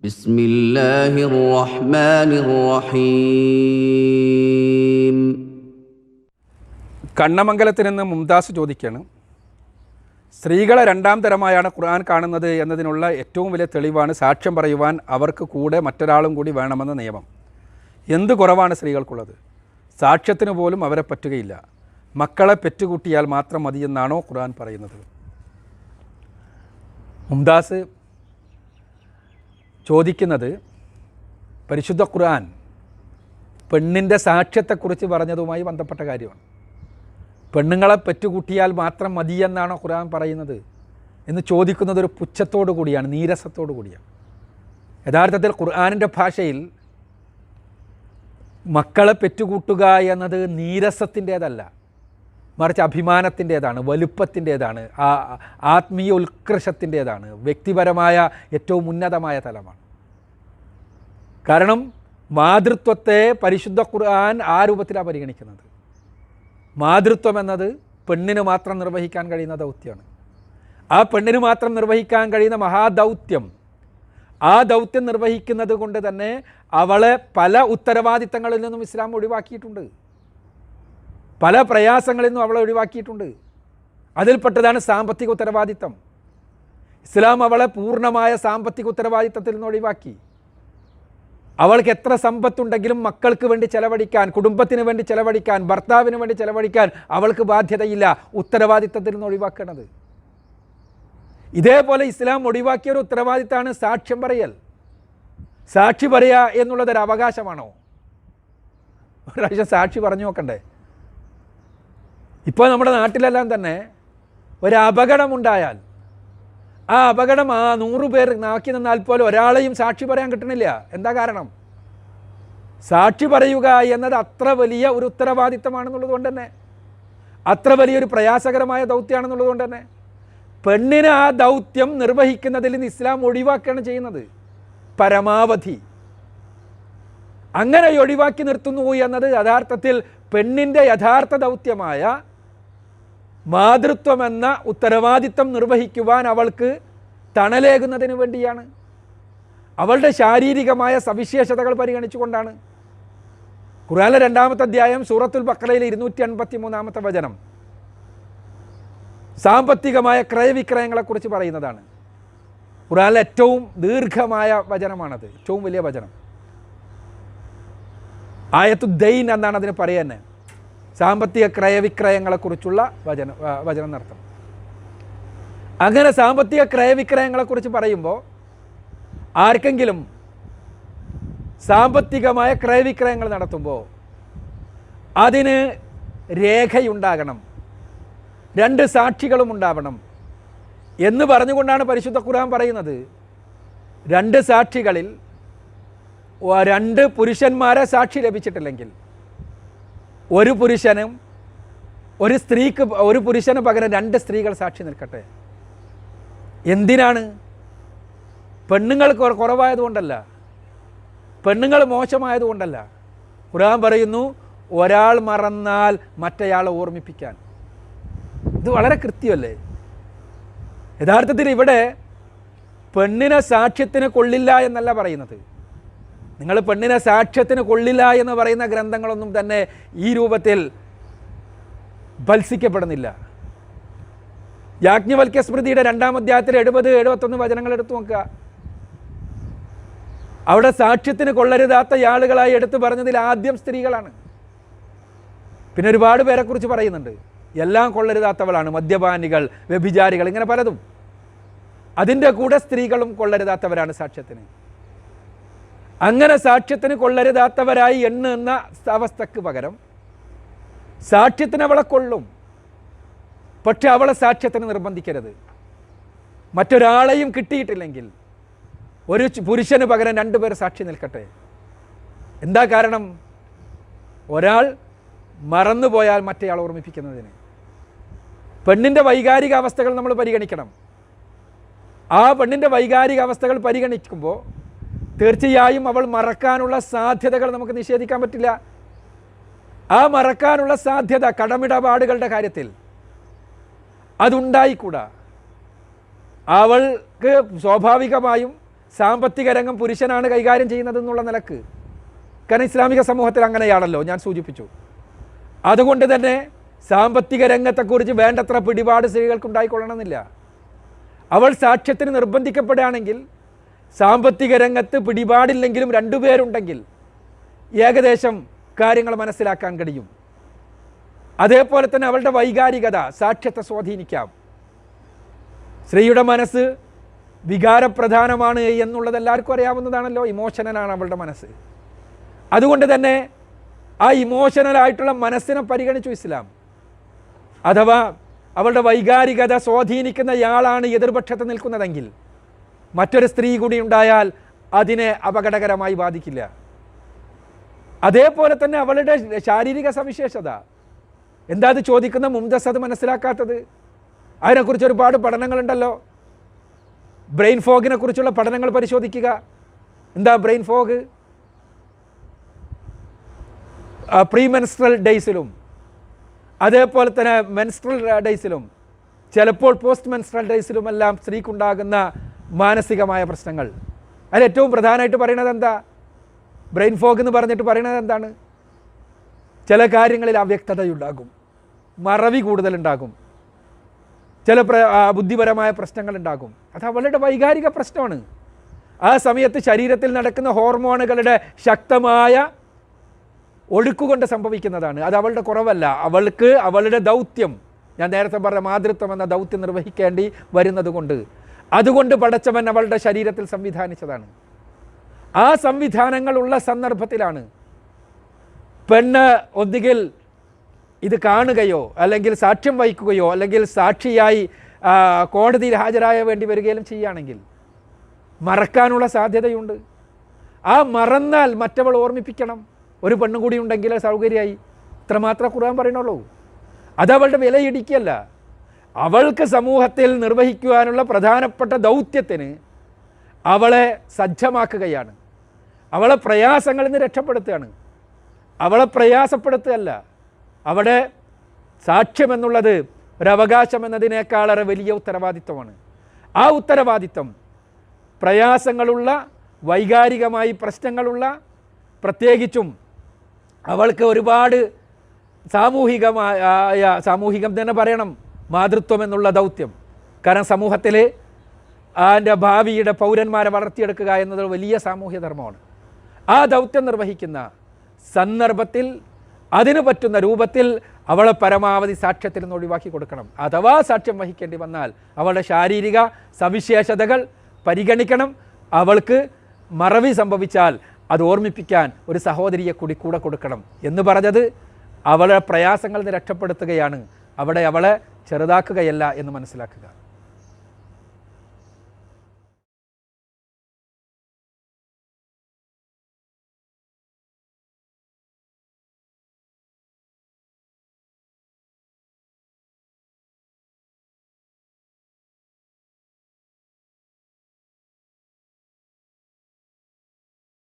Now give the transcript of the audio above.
بسم الله الرحمن الرحيم. കണ്ണമംഗലത്തിൽ നിന്ന് മുംതാസ് ചോദിക്കുകയാണ്, സ്ത്രീകളെ രണ്ടാം തരമായാണ് ഖുർആൻ കാണുന്നത് എന്നതിനുള്ള ഏറ്റവും വലിയ തെളിവാണ് സാക്ഷ്യം പറയുവാൻ അവർക്ക് കൂടെ മറ്റൊരാളും കൂടി വേണമെന്ന നിയമം. എന്ത് കുറവാണ് സ്ത്രീകൾക്കുള്ളത്? സാക്ഷ്യത്തിന് പോലും അവരെ പറ്റുകയില്ല. മക്കളെ പെറ്റുകൂട്ടിയാൽ മാത്രം മതിയെന്നാണോ ഖുർആൻ പറയുന്നത്? മുംതാസ് ചോദിക്കുന്നത് പരിശുദ്ധ ഖുർആൻ പെണ്ണിൻ്റെ സാക്ഷ്യത്തെക്കുറിച്ച് പറഞ്ഞതുമായി ബന്ധപ്പെട്ട കാര്യമാണ്. പെണ്ണുങ്ങളെ പെറ്റുകൂട്ടിയാൽ മാത്രം മതിയെന്നാണോ ഖുർആൻ പറയുന്നത് എന്ന് ചോദിക്കുന്നത് ഒരു പുച്ഛത്തോടു കൂടിയാണ്, നീരസത്തോടു കൂടിയാണ്. യഥാർത്ഥത്തിൽ ഖുർആനിൻ്റെ ഭാഷയിൽ മക്കളെ പെറ്റുകൂട്ടുക എന്നത് നീരസത്തിൻ്റേതല്ല, മറിച്ച് അഭിമാനത്തിൻ്റേതാണ്, വലുപ്പത്തിൻ്റേതാണ്, ആത്മീയ ഉത്കർഷത്തിൻ്റേതാണ്, വ്യക്തിപരമായ ഏറ്റവും ഉന്നതമായ തലമാണ്. കാരണം മാതൃത്വത്തെ പരിശുദ്ധ ഖുർആൻ ആ രൂപത്തിലാണ് പരിഗണിക്കുന്നത്. മാതൃത്വം എന്നത് പെണ്ണിന് മാത്രം നിർവഹിക്കാൻ കഴിയുന്ന ദൗത്യമാണ്. ആ പെണ്ണിന് മാത്രം നിർവഹിക്കാൻ കഴിയുന്ന മഹാദൗത്യം, ആ ദൗത്യം നിർവഹിക്കുന്നത് കൊണ്ട് തന്നെ അവളെ പല ഉത്തരവാദിത്തങ്ങളിൽ നിന്നും ഇസ്ലാം ഒഴിവാക്കിയിട്ടുണ്ട്, പല പ്രയാസങ്ങളിൽ നിന്നും അവളെ ഒഴിവാക്കിയിട്ടുണ്ട്. അതിൽപ്പെട്ടതാണ് സാമ്പത്തിക ഉത്തരവാദിത്തം. ഇസ്ലാം അവളെ പൂർണ്ണമായ സാമ്പത്തിക ഉത്തരവാദിത്തത്തിൽ നിന്ന് ഒഴിവാക്കി. അവൾക്ക് എത്ര സമ്പത്തുണ്ടെങ്കിലും മക്കൾക്ക് വേണ്ടി ചെലവഴിക്കാൻ, കുടുംബത്തിന് വേണ്ടി ചെലവഴിക്കാൻ, ഭർത്താവിന് വേണ്ടി ചെലവഴിക്കാൻ അവൾക്ക് ബാധ്യതയില്ല, ഉത്തരവാദിത്തത്തിൽ നിന്ന് ഒഴിവാക്കുന്നത്. ഇതേപോലെ ഇസ്ലാം ഒഴിവാക്കിയ ഒരു ഉത്തരവാദിത്തമാണ് സാക്ഷ്യം പറയൽ. സാക്ഷി പറയുക എന്നുള്ളതൊരു അവകാശമാണോ? ഒരു പ്രാവശ്യം സാക്ഷി പറഞ്ഞു നോക്കണ്ടേ? ഇപ്പോൾ നമ്മുടെ നാട്ടിലെല്ലാം തന്നെ ഒരു അപകടമുണ്ടായാൽ ആ അപകടം 100 പേർ നാക്കി നിന്നാൽ പോലും ഒരാളെയും സാക്ഷി പറയാൻ കിട്ടണില്ല. എന്താ കാരണം? സാക്ഷി പറയുക എന്നത് അത്ര വലിയ ഒരു ഉത്തരവാദിത്തമാണെന്നുള്ളത് കൊണ്ട് തന്നെ, അത്ര വലിയൊരു പ്രയാസകരമായ ദൗത്യമാണെന്നുള്ളത് കൊണ്ട് തന്നെ പെണ്ണിന് ആ ദൗത്യം നിർവഹിക്കുന്നതിൽ നിന്ന് ഇസ്ലാം ഒഴിവാക്കുകയാണ് ചെയ്യുന്നത് പരമാവധി. അങ്ങനെ ഒഴിവാക്കി നിർത്തുന്നു എന്നത് യഥാർത്ഥത്തിൽ പെണ്ണിൻ്റെ യഥാർത്ഥ ദൗത്യമായ മാതൃത്വമെന്ന ഉത്തരവാദിത്തം നിർവഹിക്കുവാൻ അവൾക്ക് തണലേകുന്നതിന് വേണ്ടിയാണ്, അവളുടെ ശാരീരികമായ സവിശേഷതകൾ പരിഗണിച്ചുകൊണ്ടാണ്. ഖുർആനിലെ 2-ാമത്തെ അധ്യായം സൂറത്തുൽ ബഖറയിലെ 253-ാമത്തെ വചനം സാമ്പത്തികമായ ക്രയവിക്രയങ്ങളെക്കുറിച്ച് പറയുന്നതാണ്. ഖുർആനിലെ ഏറ്റവും ദീർഘമായ വചനമാണത്, ഏറ്റവും വലിയ വചനം. ആയത്തുദ്ദൈൻ എന്നാണ് അതിന് പറയുന്നത്. സാമ്പത്തിക ക്രയവിക്രയങ്ങളെക്കുറിച്ചുള്ള വചനം നടത്തണം. അങ്ങനെ സാമ്പത്തിക ക്രയവിക്രയങ്ങളെക്കുറിച്ച് പറയുമ്പോൾ ആർക്കെങ്കിലും സാമ്പത്തികമായ ക്രയവിക്രയങ്ങൾ നടത്തുമ്പോൾ അതിന് രേഖയുണ്ടാകണം, 2 സാക്ഷികളും ഉണ്ടാവണം എന്ന് പറഞ്ഞുകൊണ്ടാണ് പരിശുദ്ധ ഖുർആൻ പറയുന്നത്. 2 സാക്ഷികളിൽ 2 പുരുഷന്മാരെ സാക്ഷി ലഭിച്ചിട്ടില്ലെങ്കിൽ ഒരു പുരുഷനും ഒരു പുരുഷന് പകരം 2 സ്ത്രീകൾ സാക്ഷി നിൽക്കട്ടെ. എന്തിനാണ്? പെണ്ണുങ്ങൾ കുറവായതുകൊണ്ടല്ല, പെണ്ണുങ്ങൾ മോശമായതുകൊണ്ടല്ല. ഖുർആൻ പറയുന്നു ഒരാൾ മറന്നാൽ മറ്റേയാളെ ഓർമ്മിപ്പിക്കാൻ. ഇത് വളരെ കൃത്യമല്ലേ? യഥാർത്ഥത്തിൽ ഇവിടെ പെണ്ണിനെ സാക്ഷ്യത്തിന് കൊള്ളില്ല എന്നല്ല പറയുന്നത്. നിങ്ങൾ പെണ്ണിനെ സാക്ഷ്യത്തിന് കൊള്ളില്ല എന്ന് പറയുന്ന ഗ്രന്ഥങ്ങളൊന്നും തന്നെ ഈ രൂപത്തിൽ ഭത്സിക്കപ്പെടുന്നില്ല. യാജ്ഞവൽക്യ സ്മൃതിയുടെ 2-ാം അധ്യായത്തിൽ 70-71 വചനങ്ങൾ എടുത്തു നോക്കുക. അവിടെ സാക്ഷ്യത്തിന് കൊള്ളരുതാത്ത ആളുകളായി എടുത്തു പറഞ്ഞതിൽ ആദ്യം സ്ത്രീകളാണ്. പിന്നെ ഒരുപാട് പേരെക്കുറിച്ച് പറയുന്നുണ്ട്, എല്ലാം കൊള്ളരുതാത്തവളാണ്, മദ്യപാനികൾ, വ്യഭിചാരികൾ, ഇങ്ങനെ പലതും. അതിൻ്റെ കൂടെ സ്ത്രീകളും കൊള്ളരുതാത്തവരാണ് സാക്ഷ്യത്തിന്. അങ്ങനെ സാക്ഷ്യത്തിന് കൊള്ളരുതാത്തവരായി എണ്ണുന്ന അവസ്ഥയ്ക്ക് പകരം സാക്ഷ്യത്തിന് അവളെ കൊള്ളും, പക്ഷെ അവളെ സാക്ഷ്യത്തിന് നിർബന്ധിക്കരുത്. മറ്റൊരാളെയും കിട്ടിയിട്ടില്ലെങ്കിൽ ഒരു പുരുഷന് പകരം 2 പേർ സാക്ഷി നിൽക്കട്ടെ. എന്താ കാരണം? ഒരാൾ മറന്നുപോയാൽ മറ്റേയാൾ ഓർമ്മിപ്പിക്കുന്നതിന്. പെണ്ണിൻ്റെ വൈകാരിക അവസ്ഥകൾ നമ്മൾ പരിഗണിക്കണം. ആ പെണ്ണിൻ്റെ വൈകാരിക അവസ്ഥകൾ പരിഗണിക്കുമ്പോൾ തീർച്ചയായും അവൾ മറക്കാനുള്ള സാധ്യതകൾ നമുക്ക് നിഷേധിക്കാൻ പറ്റില്ല. ആ മറക്കാനുള്ള സാധ്യത കടമിടപാടുകളുടെ കാര്യത്തിൽ അതുണ്ടായിക്കൂടാ. അവൾക്ക് സ്വാഭാവികമായും സാമ്പത്തിക രംഗം പുരുഷനാണ് കൈകാര്യം ചെയ്യുന്നതെന്നുള്ള നിലക്ക്. കാരണം ഇസ്ലാമിക സമൂഹത്തിൽ അങ്ങനെയാണല്ലോ, ഞാൻ സൂചിപ്പിച്ചു. അതുകൊണ്ട് തന്നെ സാമ്പത്തിക രംഗത്തെക്കുറിച്ച് വേണ്ടത്ര പിടിപാട് സ്ത്രീകൾക്ക് ഉണ്ടായിക്കൊള്ളണമെന്നില്ല. അവൾ സാക്ഷ്യത്തിന് നിർബന്ധിക്കപ്പെടുകയാണെങ്കിൽ സാമ്പത്തിക രംഗത്ത് പിടിപാടില്ലെങ്കിലും രണ്ടുപേരുണ്ടെങ്കിൽ ഏകദേശം കാര്യങ്ങൾ മനസ്സിലാക്കാൻ കഴിയും. അതേപോലെ തന്നെ അവളുടെ വൈകാരികത സാക്ഷ്യത്തെ സ്വാധീനിക്കാം. സ്ത്രീയുടെ മനസ്സ് വികാരപ്രധാനമാണ് എന്നുള്ളത് എല്ലാവർക്കും അറിയാവുന്നതാണല്ലോ. ഇമോഷണലാണ് അവളുടെ മനസ്സ്. അതുകൊണ്ട് തന്നെ ആ ഇമോഷണലായിട്ടുള്ള മനസ്സിനെ പരിഗണിച്ചു ഇസ്ലാം. അഥവാ അവളുടെ വൈകാരികത സ്വാധീനിക്കുന്നയാളാണ് എതിർപക്ഷത്ത് നിൽക്കുന്നതെങ്കിൽ മറ്റൊരു സ്ത്രീ കൂടി ഉണ്ടായാൽ അതിനെ അപകടകരമായി ബാധിക്കില്ല. അതേപോലെ തന്നെ അവളുടെ ശാരീരിക സവിശേഷത എന്താ അത് ചോദിക്കുന്ന മുംതസ് അത് മനസ്സിലാക്കാത്തത്? അതിനെക്കുറിച്ച് ഒരുപാട് പഠനങ്ങളുണ്ടല്ലോ. ബ്രെയിൻ ഫോഗിനെ കുറിച്ചുള്ള പഠനങ്ങൾ പരിശോധിക്കുക. എന്താ ബ്രെയിൻ ഫോഗ്? പ്രീമെൻസ്ട്രൽ ഡേയ്സിലും അതേപോലെ തന്നെ മെൻസ്ട്രൽ ഡേയ്സിലും ചിലപ്പോൾ പോസ്റ്റ് മെൻസ്ട്രൽ ഡേയ്സിലുമെല്ലാം സ്ത്രീക്കുണ്ടാകുന്ന മാനസികമായ പ്രശ്നങ്ങൾ. അതിൽ ഏറ്റവും പ്രധാനമായിട്ട് പറയുന്നത് എന്താ? ബ്രെയിൻ ഫോഗ് എന്ന് പറഞ്ഞിട്ട് പറയുന്നത് എന്താണ്? ചില കാര്യങ്ങളിൽ അവ്യക്തതയുണ്ടാകും, മറവി കൂടുതലുണ്ടാകും, ചില ബുദ്ധിപരമായ പ്രശ്നങ്ങളുണ്ടാകും. അത് അവളുടെ വൈകാരിക പ്രശ്നമാണ്. ആ സമയത്ത് ശരീരത്തിൽ നടക്കുന്ന ഹോർമോണുകളുടെ ശക്തമായ ഒഴുക്കുകൊണ്ട് സംഭവിക്കുന്നതാണ്. അത് അവളുടെ കുറവല്ല. അവൾക്ക് അവളുടെ ദൗത്യം, ഞാൻ നേരത്തെ പറഞ്ഞ മാതൃത്വം എന്ന ദൗത്യം നിർവഹിക്കേണ്ടി വരുന്നത് കൊണ്ട്, അതുകൊണ്ട് പടച്ചവൻ അവളുടെ ശരീരത്തിൽ സംവിധാനിച്ചതാണ്. ആ സംവിധാനങ്ങളുള്ള സന്ദർഭത്തിലാണ് പെണ്ണ് ഒന്നുകിൽ ഇത് കാണുകയോ അല്ലെങ്കിൽ സാക്ഷ്യം വഹിക്കുകയോ അല്ലെങ്കിൽ സാക്ഷിയായി കോടതിയിൽ ഹാജരായ വേണ്ടി വരികയും ചെയ്യുകയാണെങ്കിൽ മറക്കാനുള്ള സാധ്യതയുണ്ട്. ആ മറന്നാൽ മറ്റവൾ ഓർമ്മിപ്പിക്കണം. ഒരു പെണ്ണും കൂടി ഉണ്ടെങ്കിൽ സൗകര്യമായി. ഇത്രമാത്രം ഖുർആൻ പറയണുള്ളൂ. അതവളുടെ വിലയിടിക്കല്ല. അവൾക്ക് സമൂഹത്തിൽ നിർവഹിക്കുവാനുള്ള പ്രധാനപ്പെട്ട ദൗത്യത്തിന് അവളെ സജ്ജമാക്കുകയാണ്. അവളെ പ്രയാസങ്ങളിൽ നിന്ന് രക്ഷപ്പെടുത്തുകയാണ്. അവളെ പ്രയാസപ്പെടുത്തുകയല്ല. അവിടെ സാക്ഷ്യമെന്നുള്ളത് ഒരവകാശം എന്നതിനേക്കാളേറെ വലിയ ഉത്തരവാദിത്വമാണ്. ആ ഉത്തരവാദിത്വം പ്രയാസങ്ങളുള്ള, വൈകാരികമായി പ്രശ്നങ്ങളുള്ള, പ്രത്യേകിച്ചും അവൾക്ക് ഒരുപാട് സാമൂഹികം തന്നെ പറയണം, മാതൃത്വം എന്നുള്ള ദൗത്യം. കാരണം സമൂഹത്തിൽ അതിൻ്റെ ഭാവിയുടെ പൗരന്മാരെ വളർത്തിയെടുക്കുക എന്നത് വലിയ സാമൂഹ്യ ധർമ്മമാണ്. ആ ദൗത്യം നിർവഹിക്കുന്ന സന്ദർഭത്തിൽ അതിന് പറ്റുന്ന രൂപത്തിൽ അവളെ പരമാവധി സാക്ഷ്യത്തിൽ നിന്ന് ഒഴിവാക്കി കൊടുക്കണം. അഥവാ സാക്ഷ്യം വഹിക്കേണ്ടി വന്നാൽ അവളുടെ ശാരീരിക സവിശേഷതകൾ പരിഗണിക്കണം. അവൾക്ക് മറവി സംഭവിച്ചാൽ അത് ഓർമ്മിപ്പിക്കാൻ ഒരു സഹോദരിയെ കൂടെ കൊടുക്കണം എന്ന് പറഞ്ഞത് അവളുടെ പ്രയാസങ്ങളിൽ നിന്ന് രക്ഷപ്പെടുത്തുകയാണ്. അവിടെ അവളെ ചെറുതാക്കുകയല്ല എന്ന് മനസ്സിലാക്കുക.